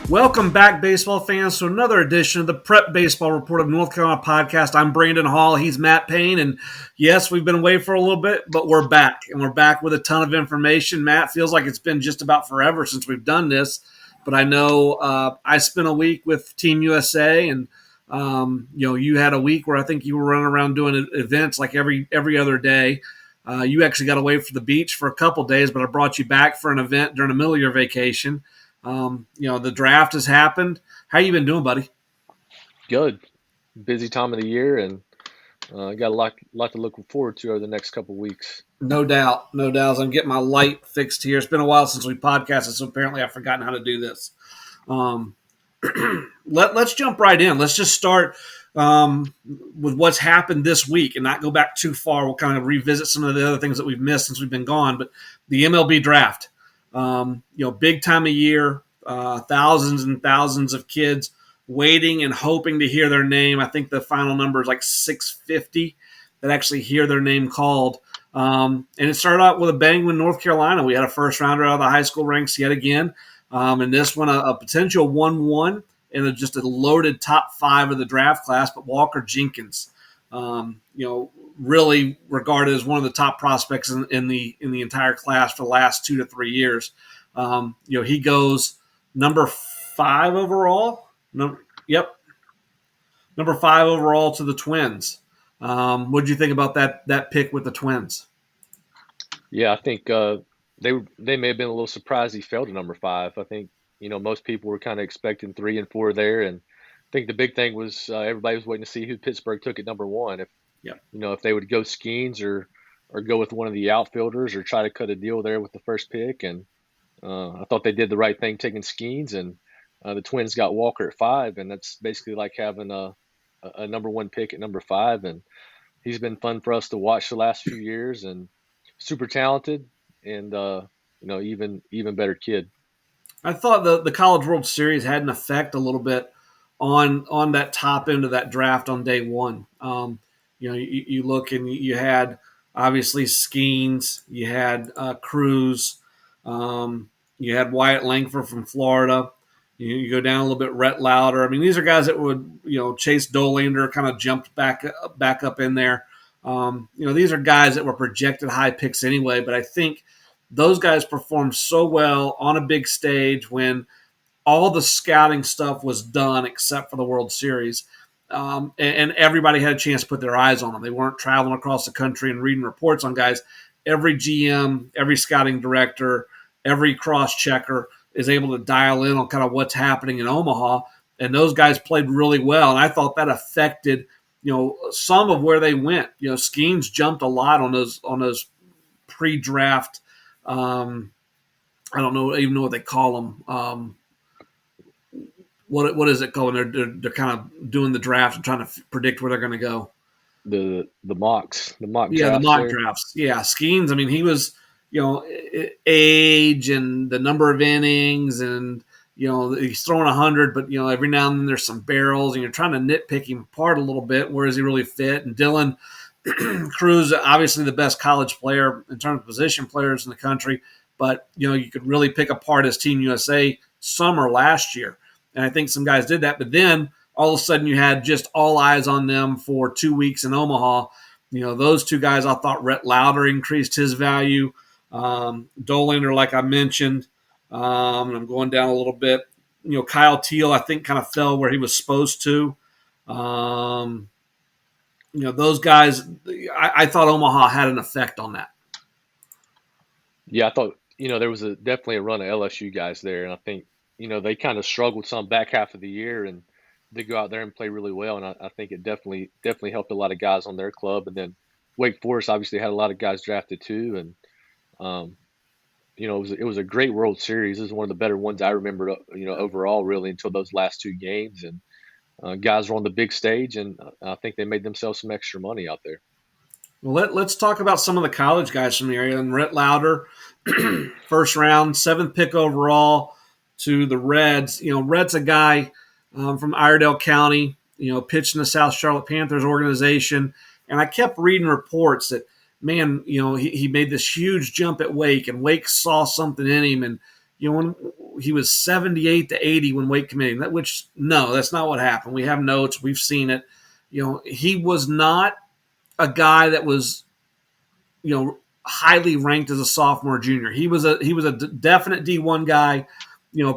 Welcome back, baseball fans, to another edition of the Prep Baseball Report of North Carolina podcast. I'm Brandon Hall. He's Matt Payne. And yes, we've been away for a little bit, but we're back. And we're back with a ton of information. Matt, feels like it's been just about forever since we've done this. But I know I spent a week with Team USA, and you had a week where I think you were running around doing events like every other day. You actually got away from the beach for a couple days, but I brought you back for an event during the middle of your vacation. The draft has happened. How you been doing, buddy? Good. Busy time of the year, and got a lot to look forward to over the next couple of weeks. No doubt. No doubt. I'm getting my light fixed here. It's been a while since we podcasted, so apparently I've forgotten how to do this. Let's jump right in. Let's just start with what's happened this week and not go back too far. We'll kind of revisit some of the other things that we've missed since we've been gone. But the MLB Draft, big time of year, thousands and thousands of kids waiting and hoping to hear their name. I think the final number is like 650 that actually hear their name called. And it started out with a bang with North Carolina. We had a first rounder out of the high school ranks yet again. And this one, a potential 1-1 and just a loaded top 5 of the draft class. But Walker Jenkins, really regarded as one of the top prospects in the entire class for the last 2 to 3 years. He goes number 5 overall. Number 5 overall to the Twins. What did you think about that pick with the Twins? Yeah, I think they may have been a little surprised he fell to number 5. I think most people were kind of expecting 3 and 4 there, and I think the big thing was everybody was waiting to see who Pittsburgh took at number 1. If they would go Skeens or go with one of the outfielders or try to cut a deal there with the first pick, and I thought they did the right thing taking Skeens, and the Twins got Walker at 5, and that's basically like having a number 1 pick at number 5, and he's been fun for us to watch the last few years, and super talented, and even better kid. I thought the College World Series had an effect a little bit on that top end of that draft on day one. You look and you had obviously Skeens, you had Cruz, you had Wyatt Langford from Florida. You go down a little bit, Rhett Lauder. I mean, these are guys that would, Chase Dolander kind of jumped back up in there. These are guys that were projected high picks anyway, but I think those guys performed so well on a big stage when all the scouting stuff was done except for the World Series. And everybody had a chance to put their eyes on them. They weren't traveling across the country and reading reports on guys. Every GM, every scouting director, every cross-checker is able to dial in on kind of what's happening in Omaha. And those guys played really well. And I thought that affected, some of where they went. Skeens jumped a lot on those pre-draft. I don't even know what they call them. What is it called? They're kind of doing the draft and trying to predict where they're going to go. The mock yeah, drafts. The mock drafts. Yeah, Skeens. I mean, he was age and the number of innings, and he's throwing 100, but every now and then there's some barrels, and you're trying to nitpick him apart a little bit. Where is he really fit? And Dylan Cruz, obviously the best college player in terms of position players in the country, but you could really pick apart his Team USA summer last year. And I think some guys did that. But then all of a sudden you had just all eyes on them for 2 weeks in Omaha. Those two guys, I thought Rhett Lauder increased his value. Dolander, like I mentioned, and I'm going down a little bit. Kyle Teal, I think, kind of fell where he was supposed to. Those guys, I thought Omaha had an effect on that. Yeah, I thought, there was definitely a run of LSU guys there, and I think they kind of struggled some back half of the year, and they go out there and play really well. And I think it definitely helped a lot of guys on their club. And then Wake Forest obviously had a lot of guys drafted too. And, it was a great World Series. It was one of the better ones I remember, overall really until those last 2 games. And guys were on the big stage, and I think they made themselves some extra money out there. Well, let's talk about some of the college guys from the area. And Rhett Lauder, first round, 7th pick overall to the Reds. Rhett's a guy from Iredell County, pitched in the South Charlotte Panthers organization. And I kept reading reports that, man, he made this huge jump at Wake, and Wake saw something in him. And when he was 78 to 80 when weight committing, which no, that's not what happened. We have notes, we've seen it. He was not a guy that was highly ranked as a sophomore, junior. He was a definite D1 guy,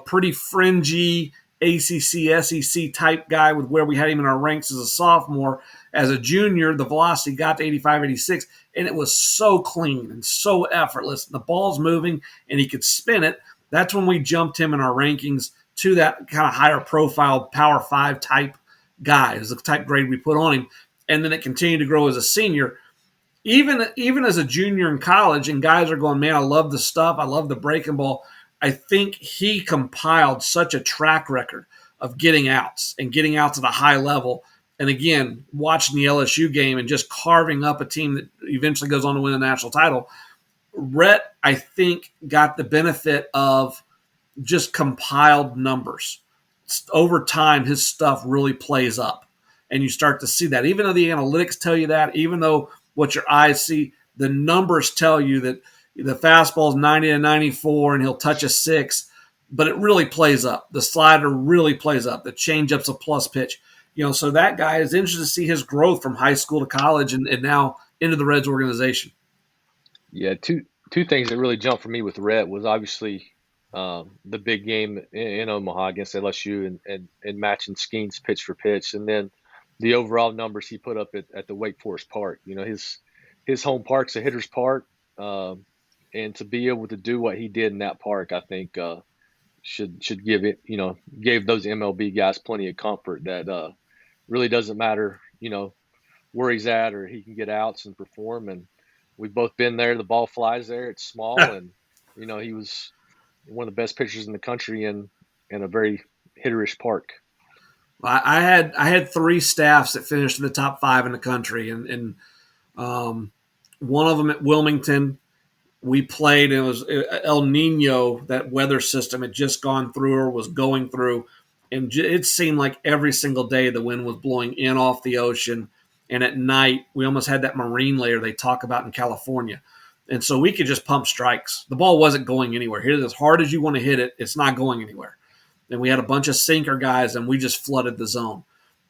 pretty fringy ACC, SEC type guy with where we had him in our ranks as a sophomore. As a junior, the velocity got to 85, 86, and it was so clean and so effortless. The ball's moving, and he could spin it. That's when we jumped him in our rankings to that kind of higher profile Power 5 type guy, is the type grade we put on him. And then it continued to grow as a senior. Even as a junior in college, and guys are going, man, I love the stuff. I love the breaking ball. I think he compiled such a track record of getting outs and getting outs at a high level. And again, watching the LSU game and just carving up a team that eventually goes on to win a national title. Rhett, I think, got the benefit of just compiled numbers. Over time, his stuff really plays up. And you start to see that. Even though the analytics tell you that, even though what your eyes see, the numbers tell you that the fastball is 90 to 94 and he'll touch a 6, but it really plays up. The slider really plays up. The changeup's a plus pitch. So that guy is interested to see his growth from high school to college and now into the Reds organization. Yeah, two things that really jumped for me with Rhett was obviously the big game in Omaha against LSU and matching Skeen's pitch for pitch, and then the overall numbers he put up at the Wake Forest Park. His home park's a hitter's park, and to be able to do what he did in that park, I think should give it gave those MLB guys plenty of comfort that really doesn't matter where he's at, or he can get outs and perform. And we've both been there. The ball flies there. It's small, and he was one of the best pitchers in the country in a very hitterish park. I had 3 staffs that finished in the top 5 in the country, and one of them at Wilmington. We played, and it was El Nino, that weather system had just gone through or was going through. And it seemed like every single day the wind was blowing in off the ocean. And at night, we almost had that marine layer they talk about in California. And so we could just pump strikes. The ball wasn't going anywhere. Hit it as hard as you want to hit it. It's not going anywhere. And we had a bunch of sinker guys, and we just flooded the zone.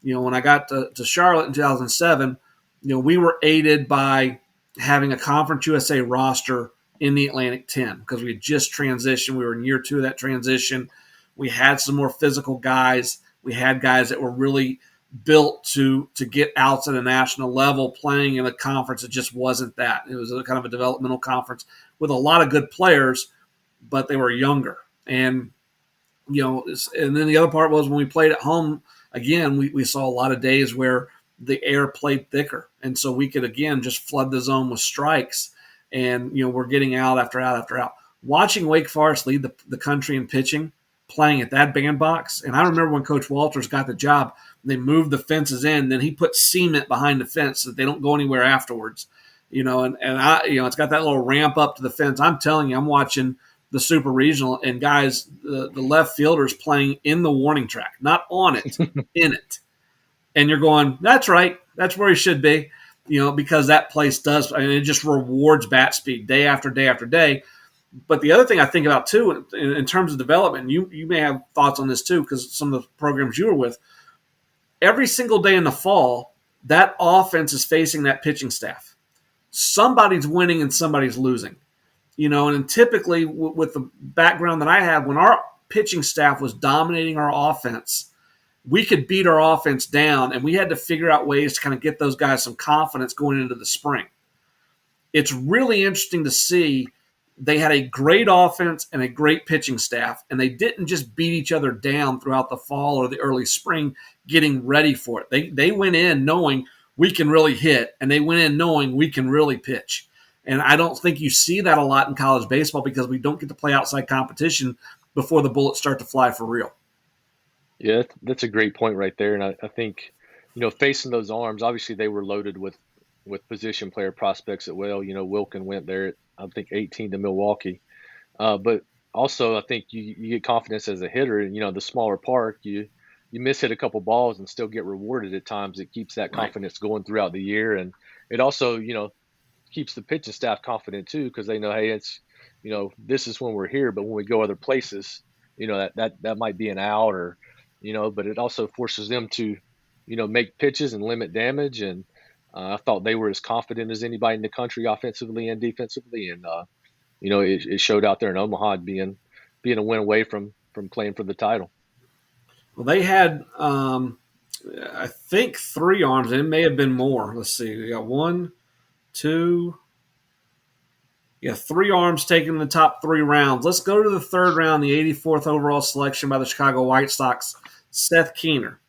When I got to Charlotte in 2007, we were aided by having a Conference USA roster in the Atlantic 10 because we had just transitioned. We were in year 2 of that transition. We had some more physical guys. We had guys that were really built to get outs at a national level playing in a conference that just wasn't that. It was a kind of a developmental conference with a lot of good players, but they were younger. And, and then the other part was when we played at home, again, we saw a lot of days where the air played thicker. And so we could, again, just flood the zone with strikes. And, we're getting out after out after out. Watching Wake Forest lead the country in pitching, playing at that bandbox. And I remember when Coach Walters got the job, they moved the fences in. Then he put cement behind the fence so that they don't go anywhere afterwards. And I, it's got that little ramp up to the fence. I'm telling you, I'm watching the Super Regional, and guys, the left fielders playing in the warning track, not on it, in it. And you're going, that's right. That's where he should be. Because that place does, and it just rewards bat speed day after day after day. But the other thing I think about too, in terms of development, you may have thoughts on this too, because some of the programs you were with, every single day in the fall, that offense is facing that pitching staff. Somebody's winning and somebody's losing. And typically with the background that I had, when our pitching staff was dominating our offense, we could beat our offense down, and we had to figure out ways to kind of get those guys some confidence going into the spring. It's really interesting to see they had a great offense and a great pitching staff, and they didn't just beat each other down throughout the fall or the early spring getting ready for it. They went in knowing we can really hit, and they went in knowing we can really pitch. And I don't think you see that a lot in college baseball because we don't get to play outside competition before the bullets start to fly for real. Yeah, that's a great point right there. And I think, facing those arms, obviously they were loaded with position player prospects as well. Wilkin went there at, I think, 18 to Milwaukee. But also, I think you get confidence as a hitter. And, the smaller park, you miss hit a couple balls and still get rewarded at times. It keeps that confidence going throughout the year. And it also, keeps the pitching staff confident too, because they know, hey, this is when we're here, but when we go other places, that might be an out or, but it also forces them to, make pitches and limit damage. And I thought they were as confident as anybody in the country offensively and defensively. And, it showed out there in Omaha being a win away from playing for the title. Well, they had, I think, three arms. It may have been more. Let's see. We got one, two, yeah, three arms taken in the top three rounds. Let's go to the third round, the 84th overall selection by the Chicago White Sox, Seth Keener.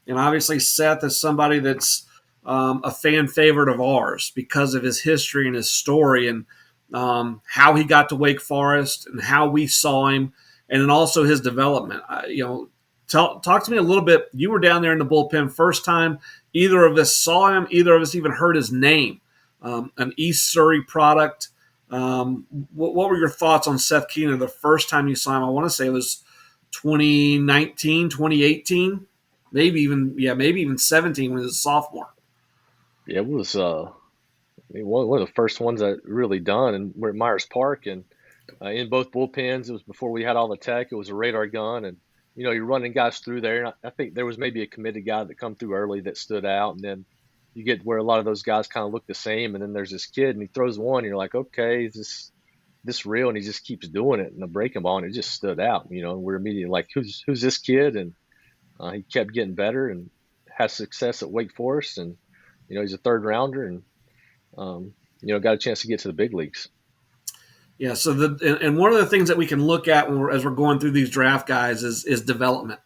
And obviously, Seth is somebody that's a fan favorite of ours because of his history and his story and how he got to Wake Forest and how we saw him, and then also his development. Talk to me a little bit. You were down there in the bullpen first time either of us saw him, either of us even heard his name. An East Surrey product. What were your thoughts on Seth Keener the first time you saw him? I want to say it was 2019, 2018, maybe even 17 when he was a sophomore. Yeah, it was one of the first ones that really done, and we're at Myers Park, and in both bullpens. It was before we had all the tech. It was a radar gun, and you're running guys through there. And I think there was maybe a committed guy that come through early that stood out, and then you get where a lot of those guys kind of look the same. And then there's this kid, and he throws one, and you're like, okay, is this real? And he just keeps doing it, and the breaking ball, and it just stood out. And we're immediately like, who's this kid? And he kept getting better and has success at Wake Forest, and he's a third rounder, and got a chance to get to the big leagues. Yeah. So and one of the things that we can look at as we're going through these draft guys is development,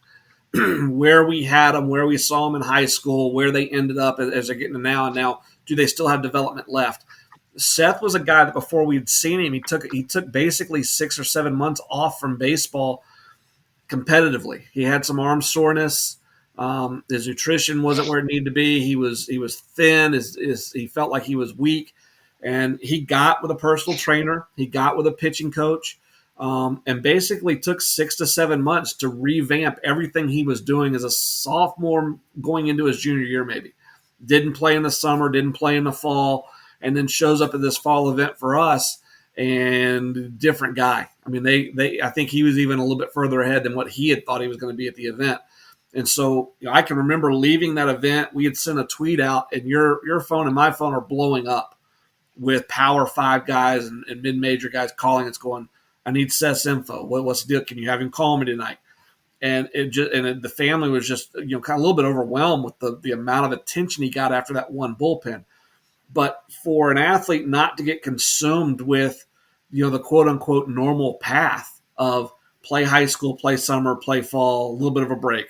where we had them, where we saw them in high school, where they ended up as they're getting to now, and now do they still have development left? Seth was a guy that before we'd seen him, he took basically 6 or 7 months off from baseball competitively. He had some arm soreness. His nutrition wasn't where it needed to be. He was thin. He felt like he was weak, and he got with a personal trainer. He got with a pitching coach, and basically took 6 to 7 months to revamp everything he was doing as a sophomore going into his junior year. Maybe didn't play in the summer, didn't play in the fall, and then shows up at this fall event for us. And different guy. I mean, I think he was even a little bit further ahead than what he had thought he was going to be at the event. And so I can remember leaving that event. We had sent a tweet out, and your phone and my phone are blowing up with Power 5 guys and mid-major guys calling. It's going, I need Seth's info. What's the deal? Can you have him call me tonight? And the family was just kind of a little bit overwhelmed with the amount of attention he got after that one bullpen. But for an athlete not to get consumed with, the quote unquote normal path of play high school, play summer, play fall, a little bit of a break,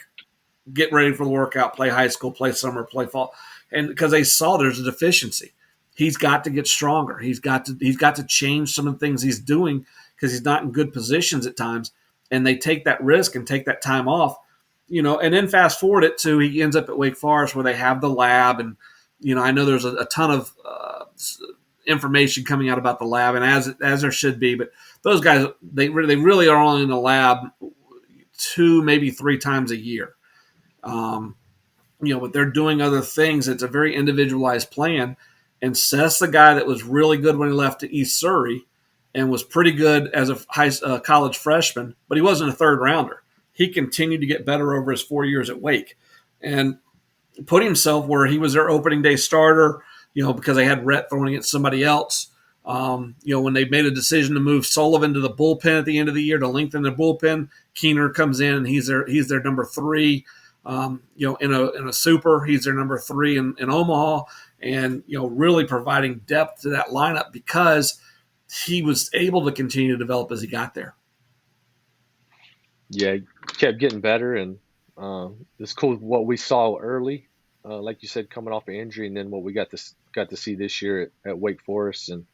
get ready for the workout, play high school, play summer, play fall, and because they saw there's a deficiency, he's got to get stronger. He's got to change some of the things he's doing because he's not in good positions at times, and they take that risk and take that time off, and then fast forward it to he ends up at Wake Forest where they have the lab and. I know there's a ton of information coming out about the lab, and as there should be. But those guys, they really are only in the lab 2, maybe 3 times a year. But they're doing other things. It's a very individualized plan. And Seth's the guy that was really good when he left to East Surrey, and was pretty good as a college freshman. But he wasn't a third rounder. He continued to get better over his 4 years at Wake, and put himself where he was their opening day starter, because they had Rhett throwing against somebody else. When they made a decision to move Sullivan to the bullpen at the end of the year to lengthen the bullpen, Keener comes in and he's their number 3. In a super, he's their number 3 in Omaha, and really providing depth to that lineup because he was able to continue to develop as he got there. Yeah, he kept getting better, and it's cool what we saw early, like you said, coming off an injury, and then what we got to see this year at Wake Forest. And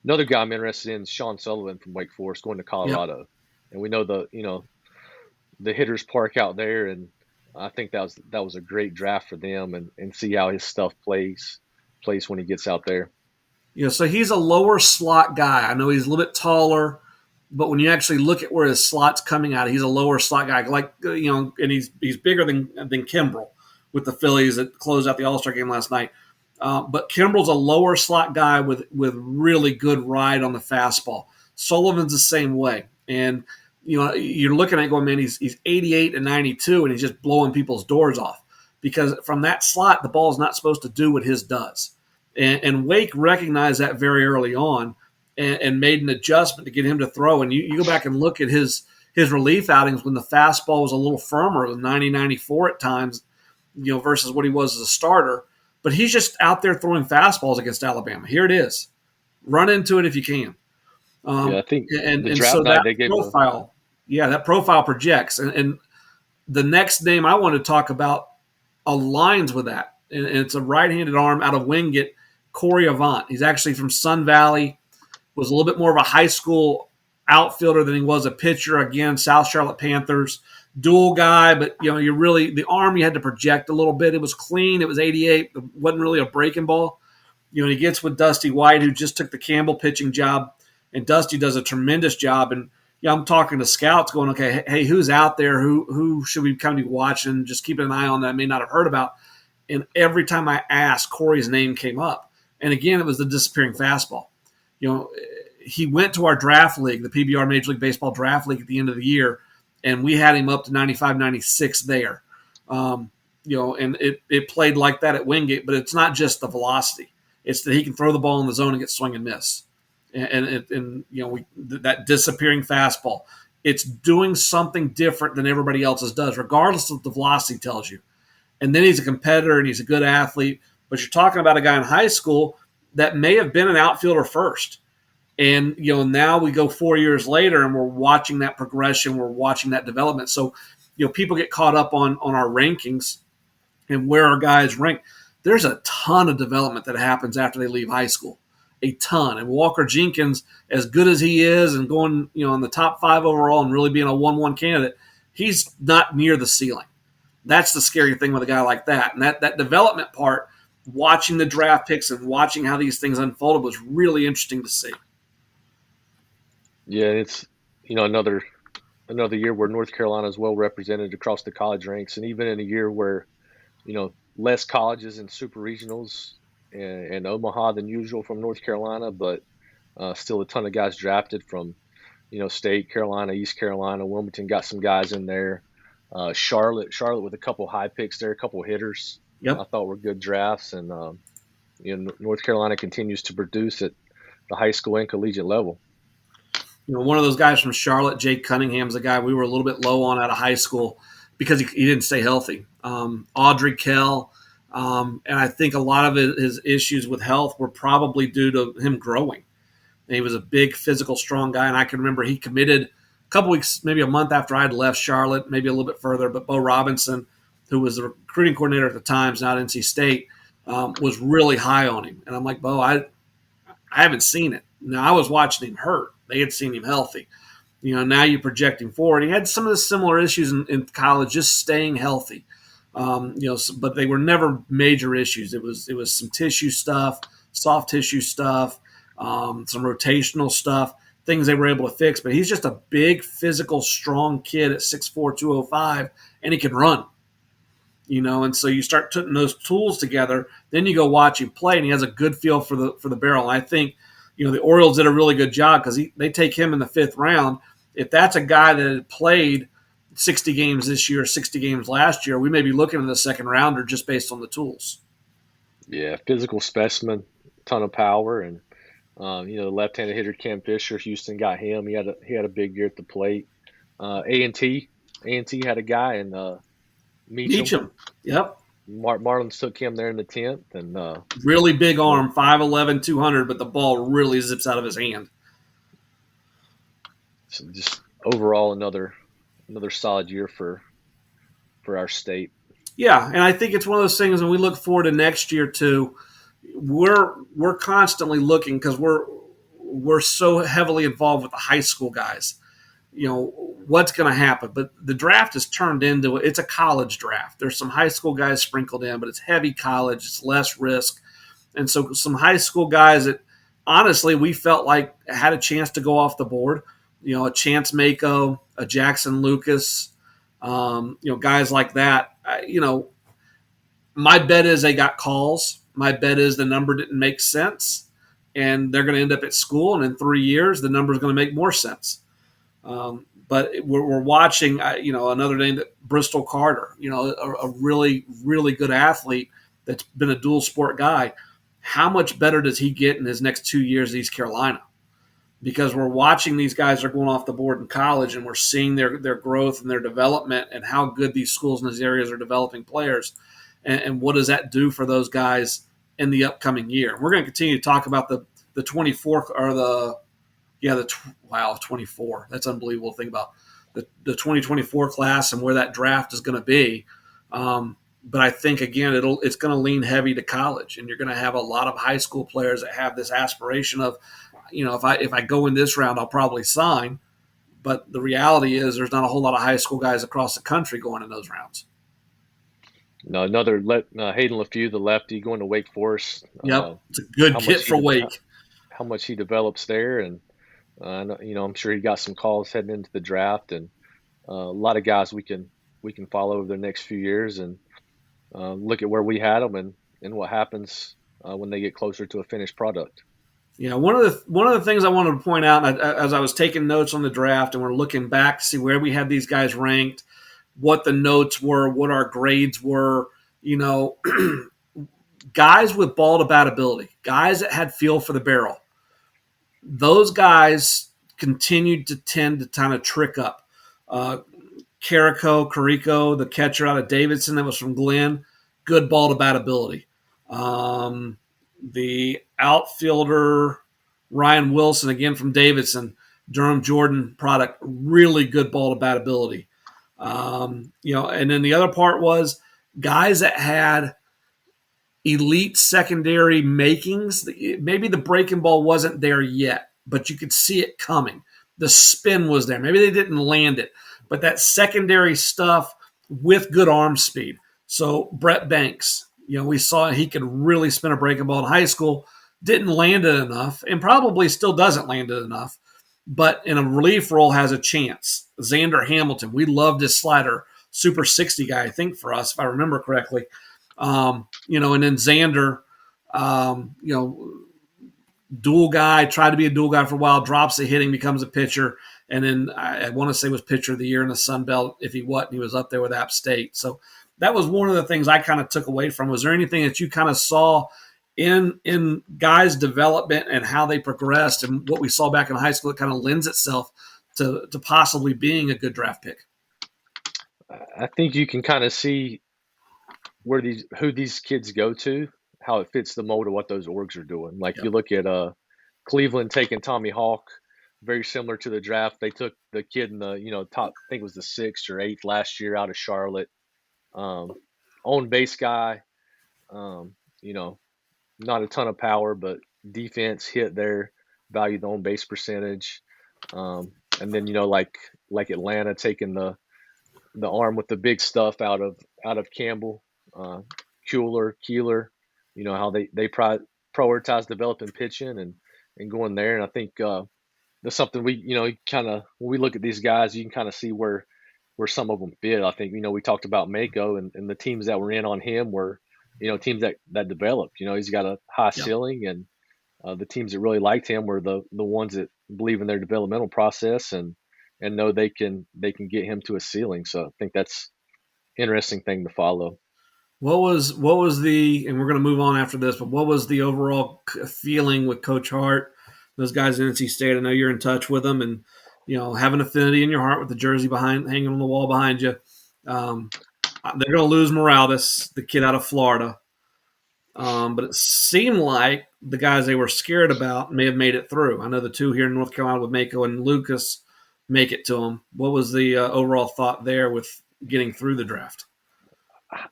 another guy I'm interested in is Sean Sullivan from Wake Forest going to Colorado, yep. And we know the hitters park out there, and I think that was a great draft for them, and see how his stuff plays when he gets out there. So he's a lower slot guy. I know he's a little bit taller. But when you actually look at where his slot's coming out, he's a lower slot guy. And he's bigger than Kimbrel with the Phillies that closed out the All-Star game last night. But Kimbrel's a lower slot guy with really good ride on the fastball. Sullivan's the same way. And you're looking at going, man, he's 88 and 92, and he's just blowing people's doors off because from that slot, the ball is not supposed to do what his does. And Wake recognized that very early on and made an adjustment to get him to throw. And you go back and look at his relief outings when the fastball was a little firmer, it was 90, 94 at times, versus what he was as a starter. But he's just out there throwing fastballs against Alabama. Here it is. Run into it if you can. I think and draft so night that they gave profile, that profile projects. And the next name I want to talk about aligns with that. And it's a right-handed arm out of Wingate, Corey Avant. He's actually from Sun Valley, was a little bit more of a high school outfielder than he was a pitcher. Again, South Charlotte Panthers, dual guy, but you really the arm you had to project a little bit. It was clean. It was 88. It wasn't really a breaking ball. He gets with Dusty White, who just took the Campbell pitching job, and Dusty does a tremendous job. And I'm talking to scouts, going, okay, hey, who's out there? Who should we kind of be watching? Just keeping an eye on that I may not have heard about. And every time I asked, Corey's name came up. And again, it was the disappearing fastball. He went to our draft league, the PBR Major League Baseball draft league at the end of the year, and we had him up to 95, 96 there. And it played like that at Wingate, but it's not just the velocity. It's that he can throw the ball in the zone and get swing and miss. And that disappearing fastball. It's doing something different than everybody else's does, regardless of what the velocity tells you. And then he's a competitor and he's a good athlete. But you're talking about a guy in high school that may have been an outfielder first. And, now we go 4 years later and we're watching that progression. We're watching that development. So, people get caught up on our rankings and where our guys rank. There's a ton of development that happens after they leave high school. A ton. And Walker Jenkins, as good as he is and going, in the top 5 overall and really being a 1-1 candidate, he's not near the ceiling. That's the scary thing with a guy like that. And that development part, watching the draft picks and watching how these things unfolded was really interesting to see. Yeah, it's another year where North Carolina is well represented across the college ranks, and even in a year where less colleges and super regionals and Omaha than usual from North Carolina, but still a ton of guys drafted from State, Carolina, East Carolina, Wilmington got some guys in there. Charlotte with a couple high picks there, a couple hitters. Yep. I thought were good drafts, and North Carolina continues to produce at the high school and collegiate level. One of those guys from Charlotte, Jake Cunningham's a guy we were a little bit low on out of high school because he didn't stay healthy. Audrey Kell, and I think a lot of his issues with health were probably due to him growing. And he was a big, physical, strong guy, and I can remember he committed a couple weeks, maybe a month after I'd left Charlotte, maybe a little bit further, but Bo Robinson, who was the recruiting coordinator at the time, not NC State, was really high on him. And I'm like, Bo, I haven't seen it. Now, I was watching him hurt. They had seen him healthy. Now you project him forward. He had some of the similar issues in college, just staying healthy. But they were never major issues. It was some tissue stuff, soft tissue stuff, some rotational stuff, things they were able to fix. But he's just a big, physical, strong kid at 6'4", 205, and he can run. And so you start putting those tools together. Then you go watch him play, and he has a good feel for the barrel. And I think the Orioles did a really good job because they take him in the 5th round. If that's a guy that had played 60 games this year, 60 games last year, we may be looking at the 2nd rounder just based on the tools. Yeah, physical specimen, ton of power, and the left-handed hitter Cam Fisher, Houston got him. He had a big year at the plate. A&T had a guy in Meacham. Yep. Marlins took him there in the 10th, and really big arm, 5'11", 200, but the ball really zips out of his hand. So just overall another solid year for our state. Yeah, and I think it's one of those things when we look forward to next year too, we're constantly looking because we're so heavily involved with the high school guys. What's going to happen, but the draft is turned into it's a college draft. There's some high school guys sprinkled in, but it's heavy college. It's less risk, and so some high school guys that honestly we felt like had a chance to go off the board. A Chance Mako, a Jackson Lucas, guys like that. My bet is they got calls. My bet is the number didn't make sense. and they're going to end up at school, and in 3 years, the number is going to make more sense. But we're watching, another name, that Bristol Carter, a really, really good athlete that's been a dual sport guy. How much better does he get in his next 2 years at East Carolina? Because we're watching these guys that are going off the board in college, and we're seeing their growth and their development and how good these schools in these areas are developing players. And what does that do for those guys in the upcoming year? We're going to continue to talk about the 24th or wow, 24. That's unbelievable to think about the 2024 class and where that draft is going to be. But I think, again, it's going to lean heavy to college, and you're going to have a lot of high school players that have this aspiration of, if I go in this round, I'll probably sign. But the reality is there's not a whole lot of high school guys across the country going in those rounds. No, another Hayden LaFew, the lefty, going to Wake Forest. Yep, it's a good How kit much for Wake. how much he develops there, and I'm sure he got some calls heading into the draft, and a lot of guys we can follow over the next few years, and look at where we had them and what happens when they get closer to a finished product. Yeah, one of the things I wanted to point out, as I was taking notes on the draft, and we're looking back to see where we had these guys ranked, what the notes were, what our grades were, guys with ball to bat ability, guys that had feel for the barrel. Those guys continued to tend to kind of trick up. Carico, the catcher out of Davidson that was from Glenn, good ball to bat ability. The outfielder, Ryan Wilson, again from Davidson, Durham Jordan product, really good ball to bat ability. And then the other part was guys that had elite secondary makings. Maybe the breaking ball wasn't there yet, but you could see it coming. The spin was there. Maybe they didn't land it, but that secondary stuff with good arm speed. So Brett Banks, we saw he could really spin a breaking ball in high school, didn't land it enough, and probably still doesn't land it enough, but in a relief role has a chance. Xander Hamilton, we loved his slider, super 60 guy, I think, for us, if I remember correctly. And then Xander, dual guy, tried to be a dual guy for a while, drops the hitting, becomes a pitcher, and then I want to say was pitcher of the year in the Sun Belt. If he wasn't, he was up there with App State. So that was one of the things I kind of took away from. Was there anything that you kind of saw in guys' development and how they progressed and what we saw back in high school that kind of lends itself to possibly being a good draft pick? I think you can kind of see who these kids go to, how it fits the mold of what those orgs are doing. Like, Yep. you look at Cleveland taking Tommy Hawk, very similar to the draft. They took the kid in the top, I think it was the 6th or 8th last year out of Charlotte. On base guy, um, you know, not a ton of power, but defense, hit there, value the on base percentage. And then like Atlanta taking the arm with the big stuff out of Campbell, uh, Keeler. How they prioritize developing pitching and going there. And I think that's something we kind of, when we look at these guys, you can kind of see where some of them fit. I think we talked about Mako, and the teams that were in on him were teams that developed. He's got a high Yep. ceiling, and the teams that really liked him were the ones that believe in their developmental process and know they can get him to a ceiling. So I think that's interesting thing to follow. What was and we're going to move on after this, but what was the overall feeling with Coach Hart, those guys in NC State? I know you're in touch with them, and have an affinity in your heart with the jersey hanging on the wall behind you. They're going to lose Morales, the kid out of Florida, but it seemed like the guys they were scared about may have made it through. I know the two here in North Carolina with Mako and Lucas make it to them. What was the overall thought there with getting through the draft?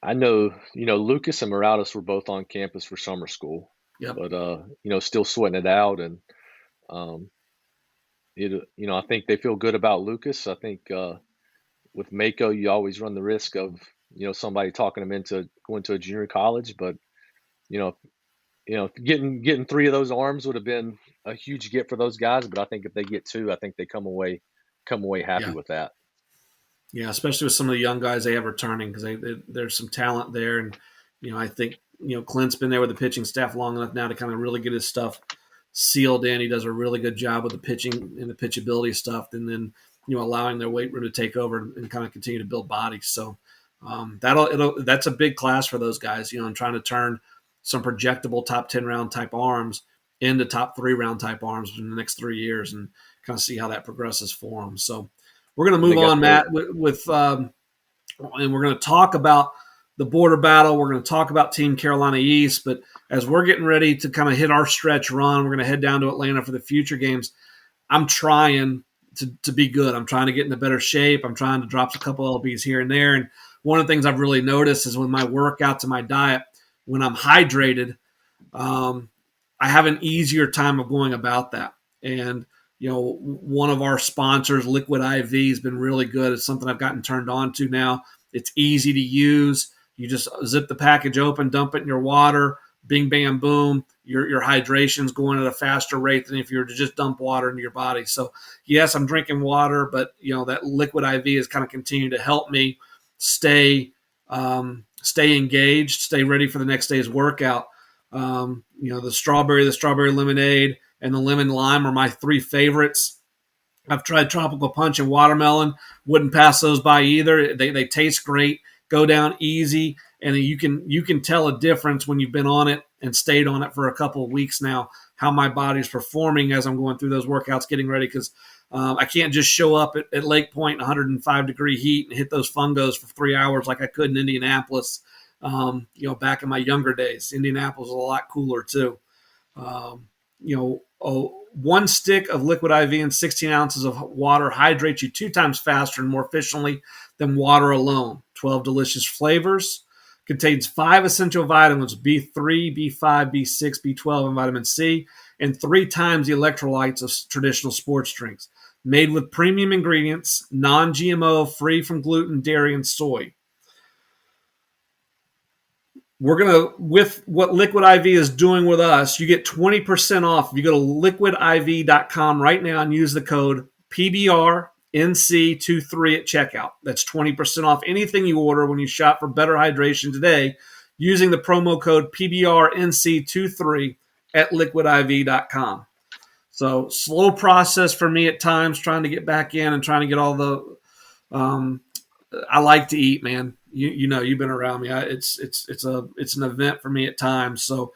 I know, Lucas and Morales were both on campus for summer school, Yep. but still sweating it out. And, um, I think they feel good about Lucas. I think, with Mako, you always run the risk of, somebody talking him into going to a junior college, but, you know, getting 3 of those arms would have been a huge get for those guys. But I think if they get 2, I think they come away happy Yeah. with that. Yeah, especially with some of the young guys they have returning, because there's some talent there, and I think Clint's been there with the pitching staff long enough now to kind of really get his stuff sealed in. He does a really good job with the pitching and the pitchability stuff, and then allowing their weight room to take over and kind of continue to build bodies. So that's a big class for those guys, and trying to turn some projectable top 10 round type arms into top 3 round type arms in the next 3 years, and kind of see how that progresses for them. So we're going to move on, Matt, with and we're going to talk about the border battle. We're going to talk about Team Carolina East, but as we're getting ready to kind of hit our stretch run, we're going to head down to Atlanta for the future games. I'm trying to be good. I'm trying to get into better shape. I'm trying to drop a couple lbs here and there. And one of the things I've really noticed is with my workouts and my diet, when I'm hydrated, I have an easier time of going about that. And one of our sponsors, Liquid IV, has been really good. It's something I've gotten turned on to now. It's easy to use. You just zip the package open, dump it in your water, bing, bam, boom. Your hydration's going at a faster rate than if you were to just dump water into your body. So, yes, I'm drinking water, but, that Liquid IV is kind of continuing to help me stay engaged, stay ready for the next day's workout. The strawberry lemonade, and the lemon lime are my 3 favorites. I've tried tropical punch and watermelon. Wouldn't pass those by either. They taste great, go down easy, and you can tell a difference when you've been on it and stayed on it for a couple of weeks now, how my body's performing as I'm going through those workouts, getting ready, because I can't just show up at Lake Point in 105-degree heat and hit those fungos for 3 hours like I could in Indianapolis. Back in my younger days. Indianapolis was a lot cooler too. 1 stick of Liquid IV and 16 ounces of water hydrates you 2 times faster and more efficiently than water alone. 12 delicious flavors. Contains 5 essential vitamins, B3, B5, B6, B12, and vitamin C, and 3 times the electrolytes of traditional sports drinks. Made with premium ingredients, non-GMO, free from gluten, dairy, and soy. We're going to, with what Liquid IV is doing with us, you get 20% off. If you go to liquidiv.com right now and use the code PBRNC23 at checkout. That's 20% off anything you order when you shop for better hydration today using the promo code PBRNC23 at liquidiv.com. So slow process for me at times, trying to get back in and trying to get all the I like to eat, man. You've been around me. It's an event for me at times. So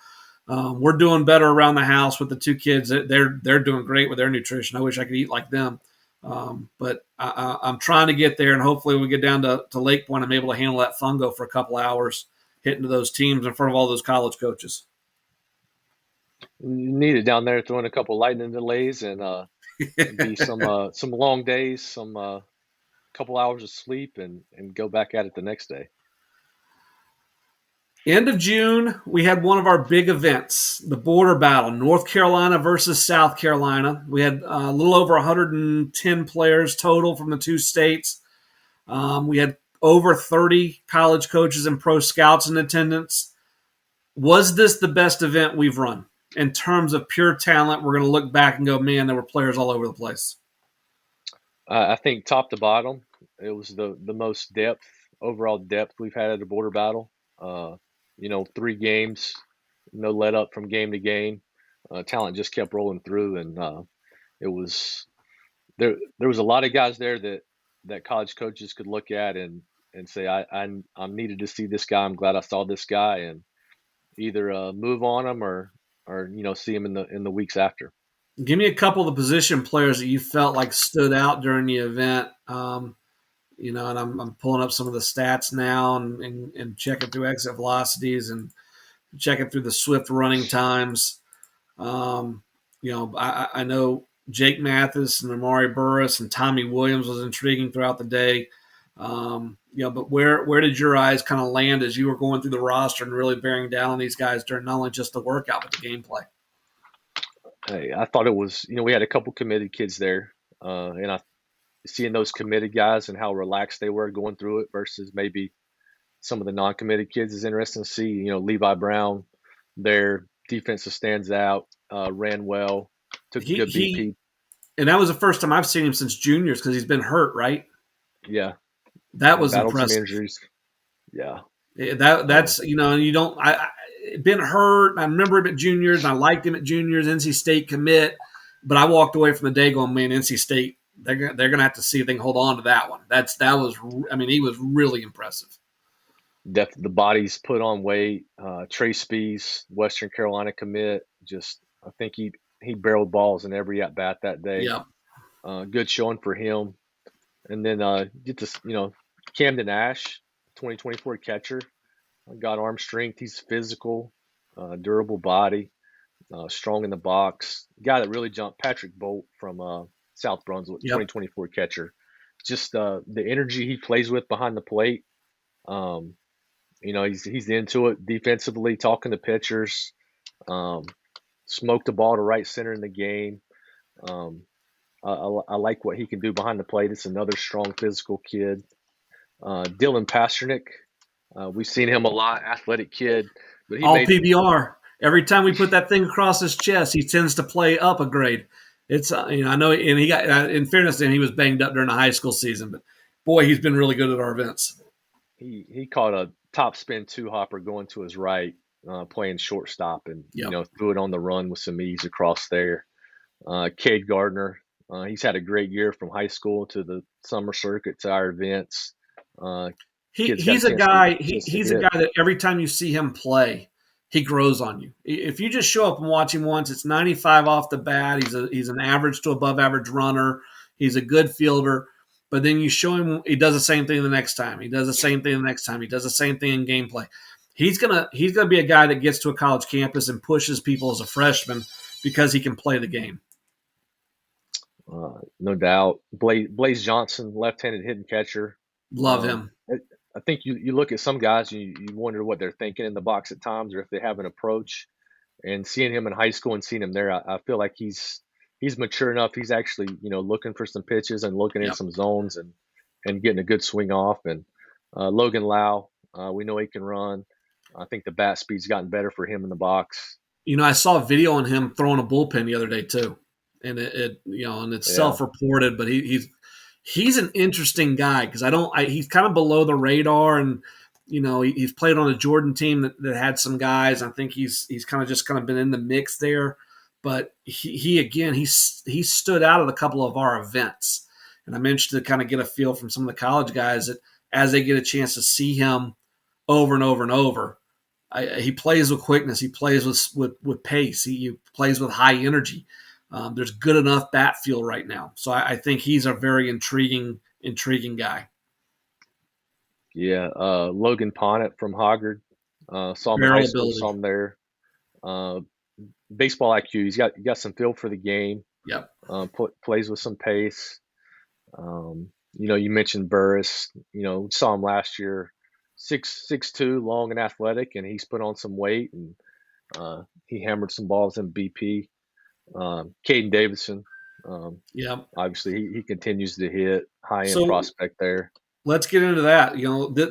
we're doing better around the house with the 2 kids. They're doing great with their nutrition. I wish I could eat like them, but I'm trying to get there. And hopefully, when we get down to Lake Point, I'm able to handle that fungo for a couple hours, hitting to those teams in front of all those college coaches. You need it down there, throwing a couple lightning delays and be some long days, some couple hours of sleep, and go back at it the next day. End of June, we had one of our big events, the border battle, North Carolina versus South Carolina. We had a little over 110 players total from the 2 states. We had over 30 college coaches and pro scouts in attendance. Was this the best event we've run? In terms of pure talent, we're going to look back and go, man, there were players all over the place. I think top to bottom, it was the most overall depth we've had at a border battle. 3 games, no let up from game to game. Talent just kept rolling through, and it was there was a lot of guys there that college coaches could look at and say, I'm needed to see this guy. I'm glad I saw this guy, and either move on him or see him in the weeks after. Give me a couple of the position players that you felt like stood out during the event. And I'm pulling up some of the stats now and checking through exit velocities and checking through the Swift running times. I know Jake Mathis and Amari Burris and Tommy Williams was intriguing throughout the day. But where did your eyes kind of land as you were going through the roster and really bearing down on these guys during not only just the workout but the gameplay? Hey, I thought it was, we had a couple committed kids there, and seeing those committed guys and how relaxed they were going through it versus maybe some of the non-committed kids is interesting to see. Levi Brown, their defensive stands out, ran well, took a good BP. And that was the first time I've seen him since juniors because he's been hurt, right? Yeah. That was impressive. Some injuries. Yeah. That's, and you don't, been hurt. I remember him at juniors, and I liked him at juniors. NC State commit, but I walked away from the day going, man, NC State. They're gonna have to see if they can hold on to that one. That was. I mean, he was really impressive. The body's put on weight. Trey Spees, Western Carolina commit. Just I think he barreled balls in every at bat that day. Yeah. Good showing for him. And then get to Camden Ash, 2024 catcher. Got arm strength. He's physical, durable body, strong in the box. Guy that really jumped. Patrick Bolt from South Brunswick, Yep. 2024 catcher. Just the energy he plays with behind the plate. He's into it defensively, talking to pitchers. Smoked the ball to right center in the game. I like what he can do behind the plate. It's another strong physical kid. Dylan Pasternak, we've seen him a lot, athletic kid. But he All made PBR. Every time we put that thing across his chest, he tends to play up a grade. It's I know, and he got in fairness to him, he was banged up during the high school season, but boy, he's been really good at our events. he caught a top spin two hopper going to his right, playing shortstop, and Yep. threw it on the run with some ease across there. Cade Gardner, he's had a great year from high school to the summer circuit to our events. He's a guy. He's a guy that every time you see him play, he grows on you. If you just show up and watch him once, it's 95 off the bat. He's an average to above average runner. He's a good fielder. But then you show him, he does the same thing the next time. He does the same thing the next time. He does the same thing in gameplay. He's gonna be a guy that gets to a college campus and pushes people as a freshman because he can play the game. No doubt. Blaze Johnson, left-handed hitting catcher. Love him. I think you look at some guys and you wonder what they're thinking in the box at times, or if they have an approach. And seeing him in high school and seeing him there, I feel like he's mature enough. He's actually looking for some pitches and looking in some zones and getting a good swing off. And Logan Lau, we know he can run. I think the bat speed's gotten better for him in the box. I saw a video on him throwing a bullpen the other day too, and it's self-reported, but he's an interesting guy because he's kind of below the radar, and he's played on a Jordan team that had some guys. I think he's kind of been in the mix there, but he stood out at a couple of our events, and I'm interested to kind of get a feel from some of the college guys that as they get a chance to see him over and over and over. He plays with quickness. He plays with pace. He plays with high energy. There's good enough bat feel right now. So I think he's a very intriguing guy. Yeah. Logan Ponnett from Hoggard. Saw him in high school, saw him there. Baseball IQ. He's got some feel for the game. Yep. Plays with some pace. You mentioned Burris. Saw him last year. 6'2", long and athletic, and he's put on some weight, and he hammered some balls in BP. Caden Davidson, obviously he continues to hit, high-end prospect there. Let's get into that.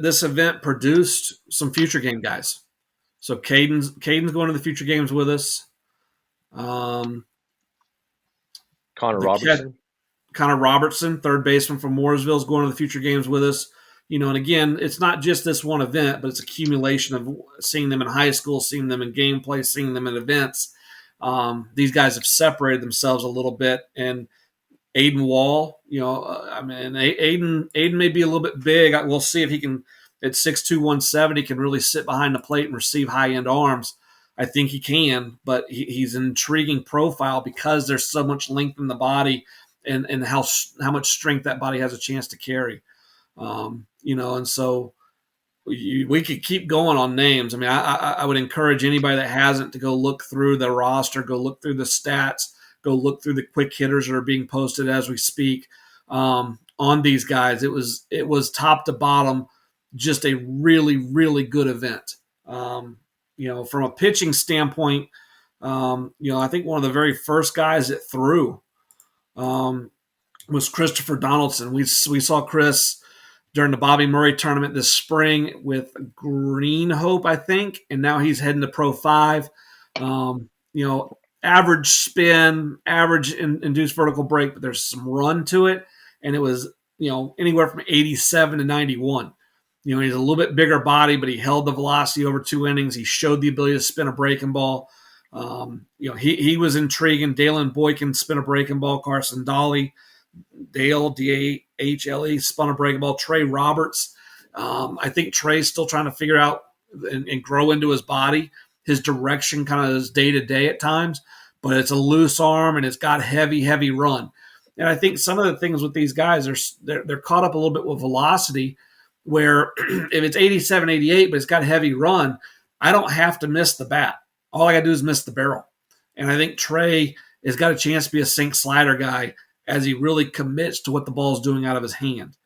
This event produced some future game guys. So Caden's going to the future games with us. Connor Robertson, third baseman from Mooresville, is going to the future games with us. And again, it's not just this one event, but it's accumulation of seeing them in high school, seeing them in gameplay, seeing them in events. These guys have separated themselves a little bit. And Aiden Wall, Aiden may be a little bit big. We'll see if he can, at 6'2", 170, can really sit behind the plate and receive high-end arms. I think he can, but he's an intriguing profile because there's so much length in the body and how much strength that body has a chance to carry. And so we could keep going on names. I mean, I would encourage anybody that hasn't to go look through the roster, go look through the stats, go look through the quick hitters that are being posted as we speak on these guys. It was top to bottom, just a really, really good event. From a pitching standpoint, I think one of the very first guys that threw was Christopher Donaldson. We saw Chris during the Bobby Murray tournament this spring with Green Hope, I think, and now he's heading to Pro 5. Average spin, average induced vertical break, but there's some run to it, and it was anywhere from 87 to 91. He's a little bit bigger body, but he held the velocity over 2 innings. He showed the ability to spin a breaking ball. He was intriguing. Dalen Boykin spin a breaking ball. Carson Dolly, Dale, D-A-H-L-E, spun a breaking ball. Trey Roberts. I think Trey's still trying to figure out and grow into his body. His direction kind of is day-to-day at times, but it's a loose arm and it's got heavy run. And I think some of the things with these guys, they're caught up a little bit with velocity, where if it's 87, 88, but it's got heavy run, I don't have to miss the bat. All I got to do is miss the barrel. And I think Trey has got a chance to be a sink slider guy as he really commits to what the ball's doing out of his hand.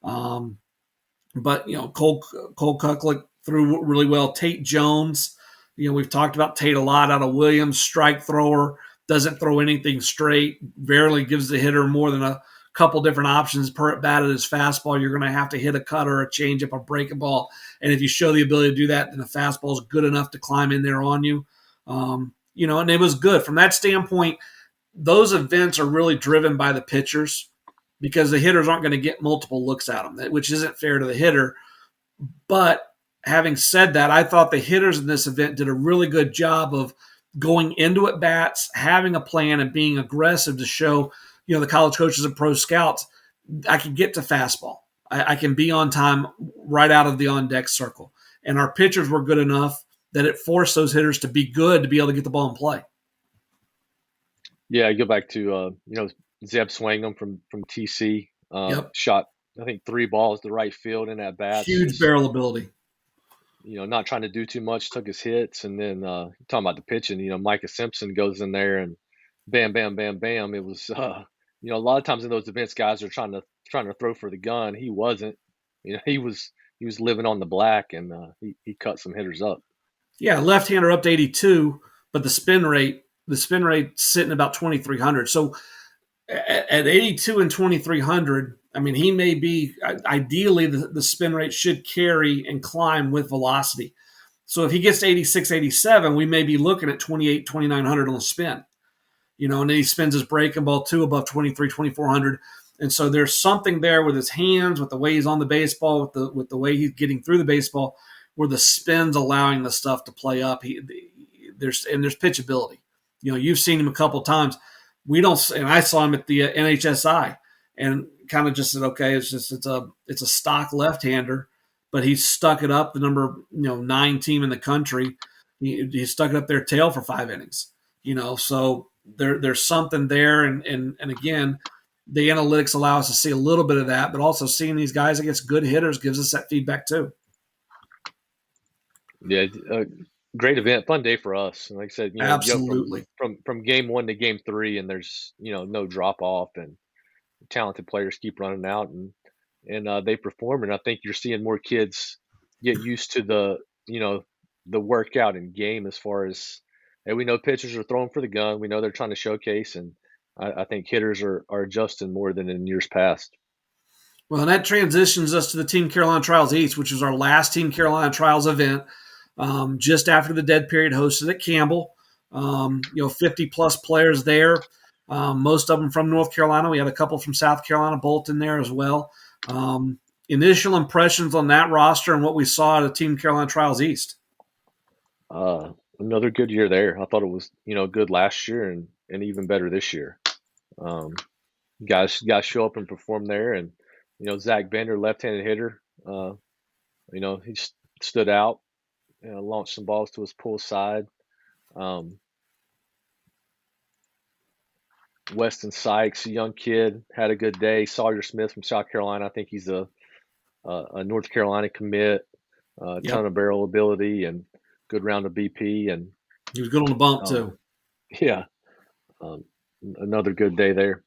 But Cole Kucklick threw really well. Tate Jones, we've talked about Tate a lot out of Williams, strike thrower, doesn't throw anything straight, barely gives the hitter more than a couple different options per at bat at his fastball. You're going to have to hit a cutter, a changeup, a breaking ball. And if you show the ability to do that, then the fastball is good enough to climb in there on you. And it was good. From that standpoint, those events are really driven by the pitchers because the hitters aren't going to get multiple looks at them, which isn't fair to the hitter. But having said that, I thought the hitters in this event did a really good job of going into at bats, having a plan, and being aggressive to show the college coaches and pro scouts, I can get to fastball. I can be on time right out of the on-deck circle. And our pitchers were good enough that it forced those hitters to be good to be able to get the ball in play. Yeah, I go back to Zeb Swangam from TC. Yep. Shot, I think, 3 balls to right field in at bats. Huge barrel ability. Not trying to do too much, took his hits, and then talking about the pitching, Micah Simpson goes in there and bam, bam, bam, bam. It was a lot of times in those events, guys are trying to throw for the gun. He wasn't. He was living on the black, and he cut some hitters up. Yeah, left-hander up to 82, but the spin rate sitting about 2,300. So at 82 and 2,300, I mean, he may be ideally the spin rate should carry and climb with velocity. So if he gets to 86, 87, we may be looking at 28, 2,900 on the spin. And then he spins his breaking ball too above 23, 2,400. And so there's something there with his hands, with the way he's on the baseball, with the way he's getting through the baseball, where the spin's allowing the stuff to play up. There's pitchability. You've seen him a couple times. And I saw him at the NHSI and kind of just said, okay, it's a stock left-hander, but he stuck it up, the number 9 team in the country. He stuck it up their tail for 5 innings. So there's something there, and again, the analytics allow us to see a little bit of that, but also seeing these guys against good hitters gives us that feedback too. Yeah, great event, fun day for us. And like I said, absolutely, from game 1 to game 3, and there's no drop off, and talented players keep running out, and they perform. And I think you're seeing more kids get used to the workout and game, as far as, hey, we know pitchers are throwing for the gun. We know they're trying to showcase, and I think hitters are adjusting more than in years past. Well, and that transitions us to the Team Carolina Trials East, which is our last Team Carolina Trials event, just after the dead period, hosted at Campbell. 50-plus players there, most of them from North Carolina. We had a couple from South Carolina, Bolton there as well. Initial impressions on that roster and what we saw at the Team Carolina Trials East? Another good year there. I thought it was good last year and even better this year. Guys show up and perform there, and Zach Bender, left-handed hitter, he stood out, launched some balls to his pull side. Weston Sykes, a young kid, had a good day. Sawyer Smith from South Carolina, I think he's a North Carolina commit, ton of barrel ability and good round of BP, and he was good on the bump too. Yeah, another good day there.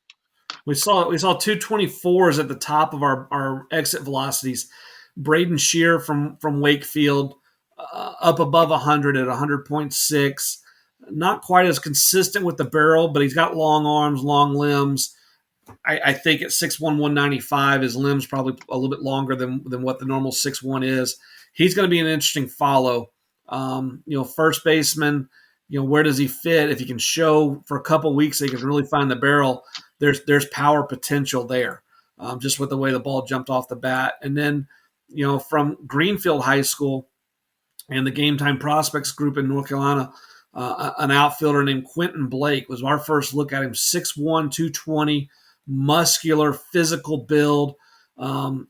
We saw 224s at the top of our exit velocities. Braden Shear from Wakefield, up above 100 at 100.6. Not quite as consistent with the barrel, but he's got long arms, long limbs. I think at 6'1", 195, his limbs probably a little bit longer than what the normal 6'1" is. He's going to be an interesting follow. First baseman, where does he fit? If he can show for a couple weeks that he can really find the barrel, there's power potential there, just with the way the ball jumped off the bat. And then, from Greenfield High School and the Game Time Prospects group in North Carolina, an outfielder named Quentin Blake was our first look at him. 6'1", 220, muscular, physical build.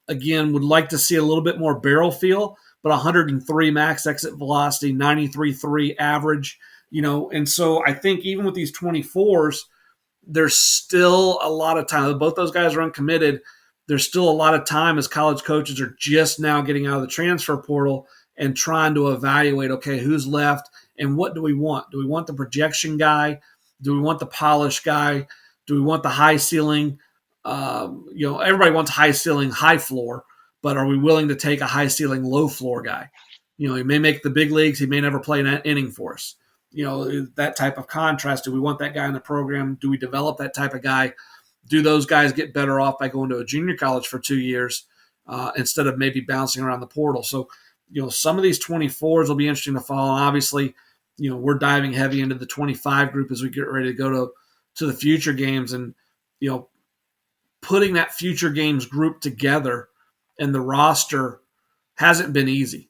Again, would like to see a little bit more barrel feel, but 103 max exit velocity, 93.3 average. And so I think even with these 24s, there's still a lot of time. Both those guys are uncommitted. There's still a lot of time as college coaches are just now getting out of the transfer portal and trying to evaluate, okay, who's left and what do we want? Do we want the projection guy? Do we want the polished guy? Do we want the high ceiling? Everybody wants high ceiling, high floor, but are we willing to take a high ceiling, low floor guy? He may make the big leagues. He may never play an inning for us. That type of contrast. Do we want that guy in the program? Do we develop that type of guy? Do those guys get better off by going to a junior college for 2 years instead of maybe bouncing around the portal? So, some of these 24s will be interesting to follow. And obviously, we're diving heavy into the 25 group as we get ready to go to the future games, and putting that future games group together and the roster hasn't been easy.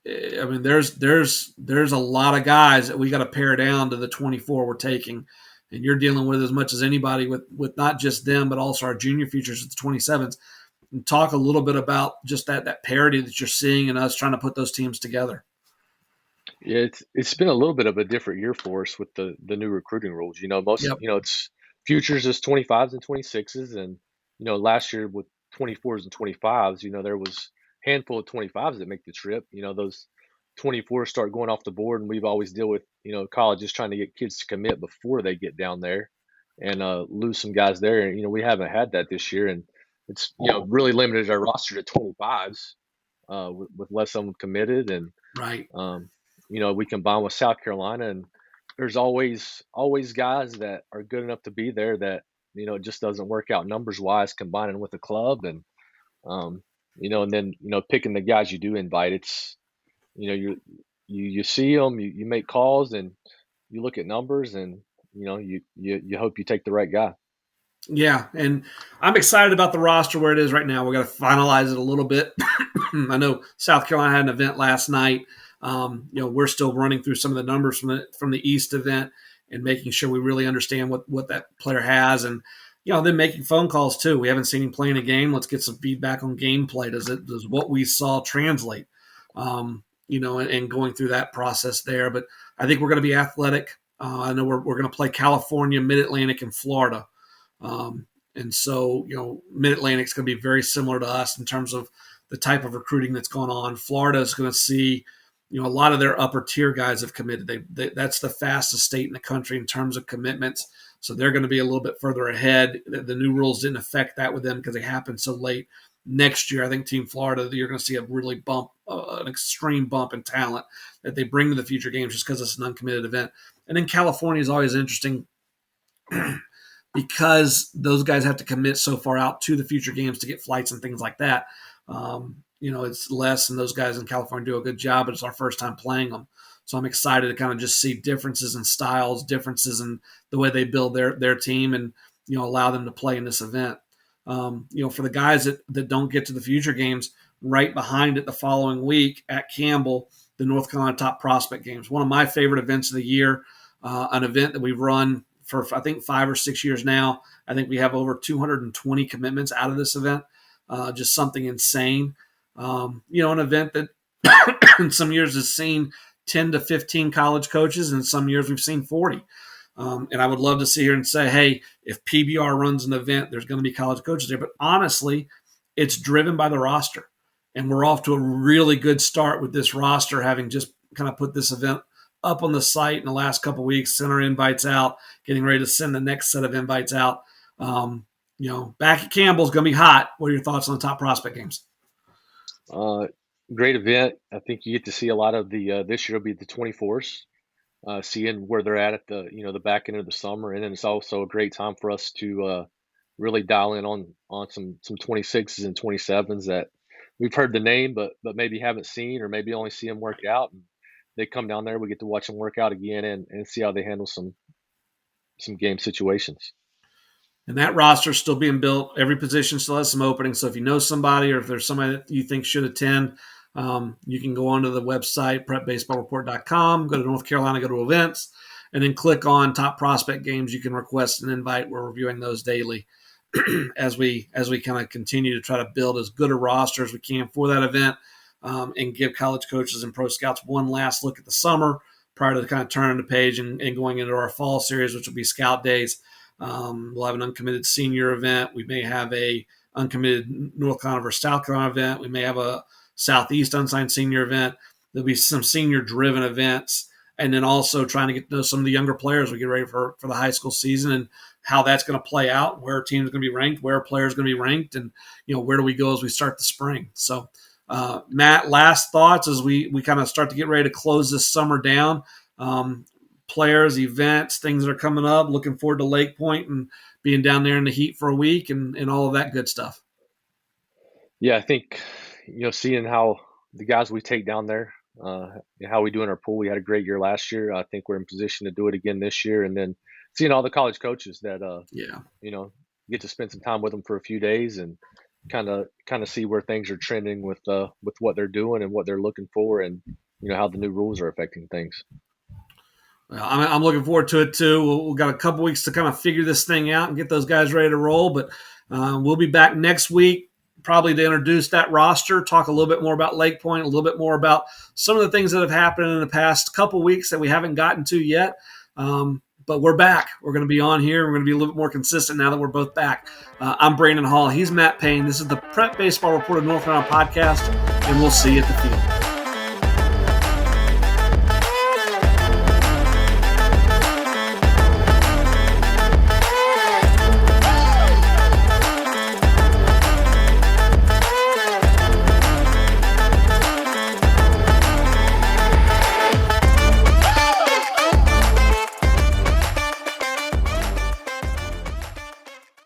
I mean, there's a lot of guys that we got to pare down to the 24 we're taking, and you're dealing with as much as anybody with not just them but also our junior futures at the 27s. And talk a little bit about just that parity that you're seeing in us trying to put those teams together. Yeah, it's been a little bit of a different year for us with the new recruiting rules. Yep. It's futures is 25s and 26s, and last year with 24s and 25s, there was a handful of 25s that make the trip. Those 24s start going off the board, and we've always deal with colleges trying to get kids to commit before they get down there, and lose some guys there. And we haven't had that this year, and it's really limited our roster to 25s with less of them committed, and Right. we combine with South Carolina, and there's always guys that are good enough to be there that it just doesn't work out numbers wise combining with the club, and um, and then picking the guys you do invite. It's you see them, you make calls, and you look at numbers, and you hope you take the right guy. Yeah, and I'm excited about the roster where it is right now. We got to finalize it a little bit. I know South Carolina had an event last night. We're still running through some of the numbers from the East event and making sure we really understand what that player has, and then making phone calls too. We haven't seen him playing a game. Let's get some feedback on gameplay. Does what we saw translate? And going through that process there. But I think we're going to be athletic. I know we're going to play California, Mid Atlantic, and Florida. And so, Mid Atlantic's going to be very similar to us in terms of the type of recruiting that's going on. Florida is going to see, a lot of their upper tier guys have committed. That's the fastest state in the country in terms of commitments. So they're going to be a little bit further ahead. The new rules didn't affect that with them because they happened so late. Next year, I think Team Florida, you're going to see a really an extreme bump in talent that they bring to the future games just because it's an uncommitted event. And then California is always interesting because those guys have to commit so far out to the future games to get flights and things like that. It's less, and those guys in California do a good job, but it's our first time playing them. So I'm excited to kind of just see differences in styles, differences in the way they build their team, and allow them to play in this event. For the guys that don't get to the future games, right behind it the following week at Campbell, the North Carolina Top Prospect Games, one of my favorite events of the year, an event that we've run for I think 5 or 6 years now. I think we have over 220 commitments out of this event. Just something insane. An event that in some years has seen 10 to 15 college coaches, and in some years we've seen 40. And I would love to sit here and say, hey, if PBR runs an event, there's going to be college coaches there. But honestly, it's driven by the roster. And we're off to a really good start with this roster, having just kind of put this event up on the site in the last couple of weeks, sent our invites out, getting ready to send the next set of invites out. Back at Campbell's going to be hot. What are your thoughts on the Top Prospect Games? Great event. I think you get to see a lot of the this year will be the 24s, seeing where they're at the the back end of the summer, and then it's also a great time for us to really dial in on some 26s and 27s that we've heard the name, but maybe haven't seen, or maybe only see them work out. And they come down there, we get to watch them work out again, and see how they handle some game situations. And that roster is still being built. Every position still has some openings. So if you know somebody or if there's somebody that you think should attend, you can go onto the website, prepbaseballreport.com, go to North Carolina, go to events, and then click on top prospect games. You can request an invite. We're reviewing those daily as we kind of continue to try to build as good a roster as we can for that event, and give college coaches and pro scouts one last look at the summer prior to kind of turning the page and going into our fall series, which will be scout days. We'll have an uncommitted senior event. We may have a uncommitted North Carolina versus South Carolina event. We may have a Southeast unsigned senior event. There'll be some senior driven events, and then also trying to get to know some of the younger players. We get ready for the high school season and how that's going to play out, where a team's going to be ranked, where a player's going to be ranked, and where do we go as we start the spring. So, Matt, last thoughts as we kind of start to get ready to close this summer down. Players, events, things that are coming up. Looking forward to Lake Point and being down there in the heat for a week and all of that good stuff. Yeah, I think seeing how the guys we take down there, how we do in our pool. We had a great year last year. I think we're in position to do it again this year, and then seeing all the college coaches that get to spend some time with them for a few days and kind of see where things are trending with what they're doing and what they're looking for, and how the new rules are affecting things. Well, I'm looking forward to it too. We've got a couple weeks to kind of figure this thing out and get those guys ready to roll. But we'll be back next week, probably to introduce that roster, talk a little bit more about Lake Point, a little bit more about some of the things that have happened in the past couple weeks that we haven't gotten to yet. But we're back. We're going to be on here. We're going to be a little bit more consistent now that we're both back. I'm Brandon Hall. He's Matt Payne. This is the Prep Baseball Report of North Carolina podcast, and we'll see you at the field.